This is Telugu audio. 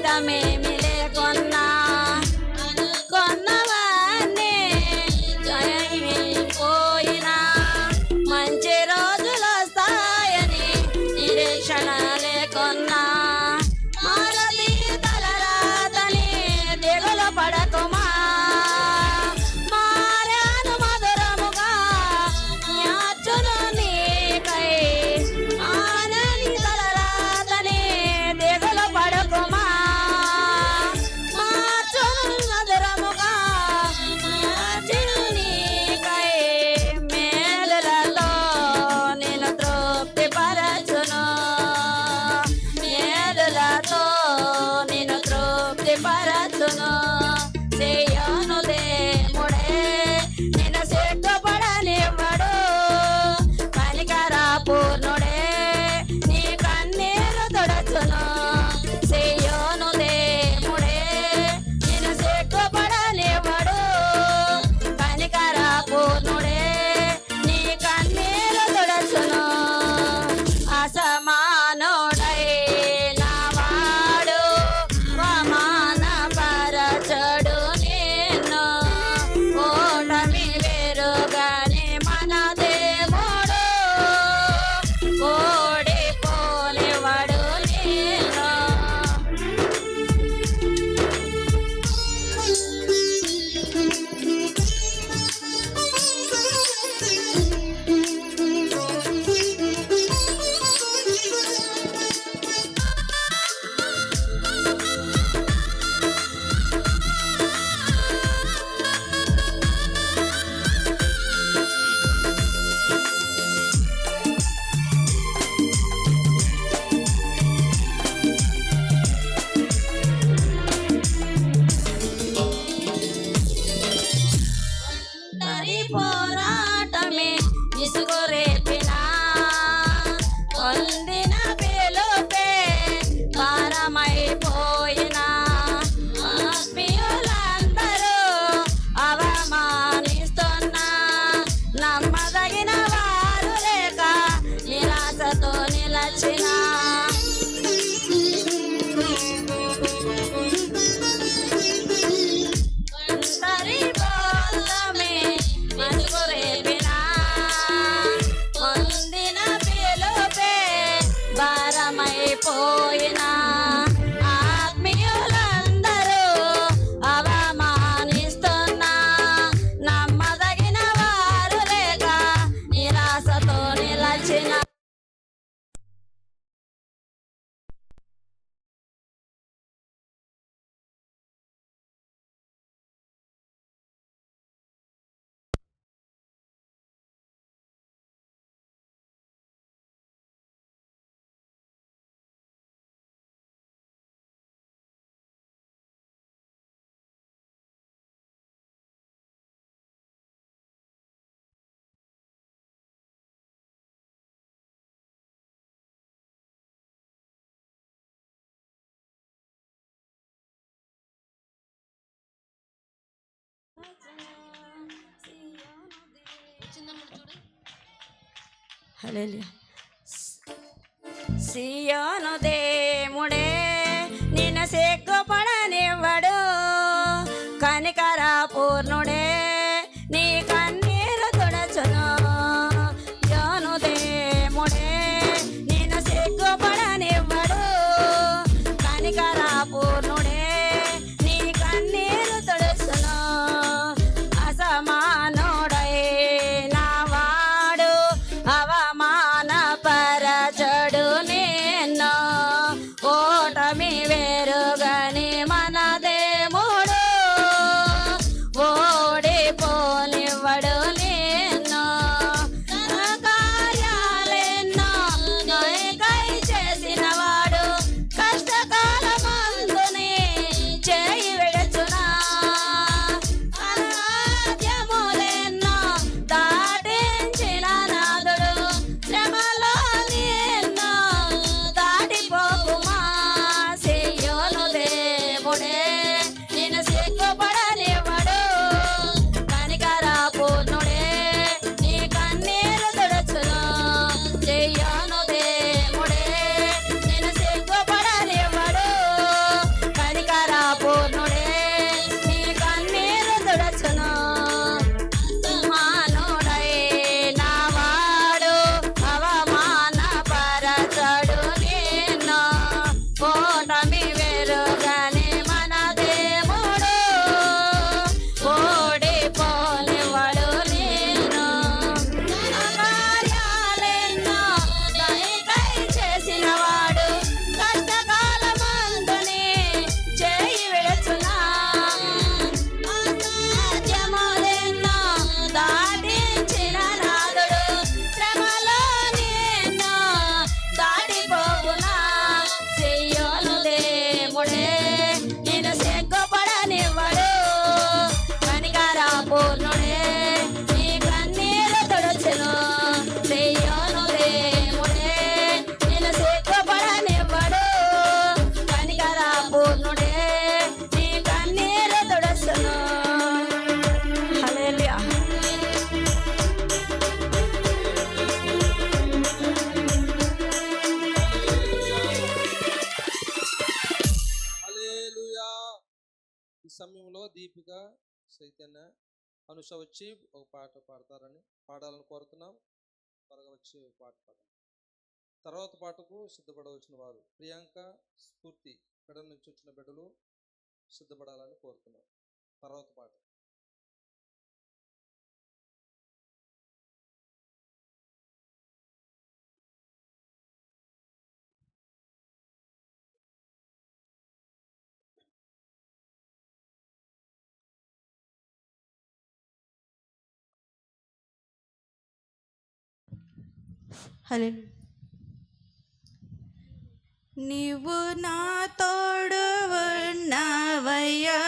ఫలితమేమి లేకున్నా అనుకున్నవన్నీ జయమైపోయినా మంచి రోజులు వస్తాయని నిరీక్షణ లేకున్నా మారది తలరాతని దిగులు పడకుమా మారాను మధురముగా జ్ఞాచును నీకై మారని తలరాతని దిగులు పడకుమా మార్చును మధురముగా జ్ఞాచును నీకై మేలులతో నేను తృప్తి పరచును మేలులతో నేను తృప్తి పరచును సియోను దేవుడే నిన్ను సిగ్గుపడనివ్వడు కనికర పూర్ణుడే నీ కన్నీరు తొడచును సియోను దేవుడే నిన్ను సిగ్గుపడనివ్వడు కనికర పూర్ణుడే నీ కన్నీరు తొడచును అసమానుడైన వాడు అవమాన పరచడు నిన్ను ఓటమి వెరుగని మన దేవుడు ఓడిపోనివాడు నిన్ను ఒంటరి పోరాటమే ఇసుగు రేపినా పొందిన పిలుపే భారమైపోయినా ఆత్మీయులందరూ అవమానిస్తున్నా నమ్మదగిన వారు లేక నిరాశతో నిలచినా ఒంటరి పోరాటమే ఇసుగు రేపినా పొందిన పిలుపే భారమైపోయినా ఆత్మీయులందరూ అవమానిస్తున్నా నమ్మదగిన వారు లేక నిరాశతో నిలచిన హల్లెలూయా సియోను దేవుడే నిన్ను సిగ్గుపడనివ్వడు కనికర పూర్ణుడే నీ కన్నీరు తుడచును సియోను దేవుడే నిన్ను సిగ్గుపడనివ్వడు కనికర పూర్ణుడే నీ కన్నీరు తుడచును అసమానుడైన వాడు అవమాన పరచడు నిన్ను ఓ హల్లెలూయా. ఈ సమయంలో దీపిక, చైతన్య, అనుష వచ్చి ఒక పాట పాడాలని కోరుతున్నాం. త్వరగా వచ్చి పాట పాడాలి. తర్వాత పాటకు సిద్ధపడవలసిన వారు ప్రియాంక, స్ఫూర్తి ఇక్కడ నుంచి వచ్చిన బిడ్డలు సిద్ధపడాలని కోరుతున్నాం. తర్వాత పాట. హల్లెలూయా. నీవు నా తోడు ఉన్నావయ్యా,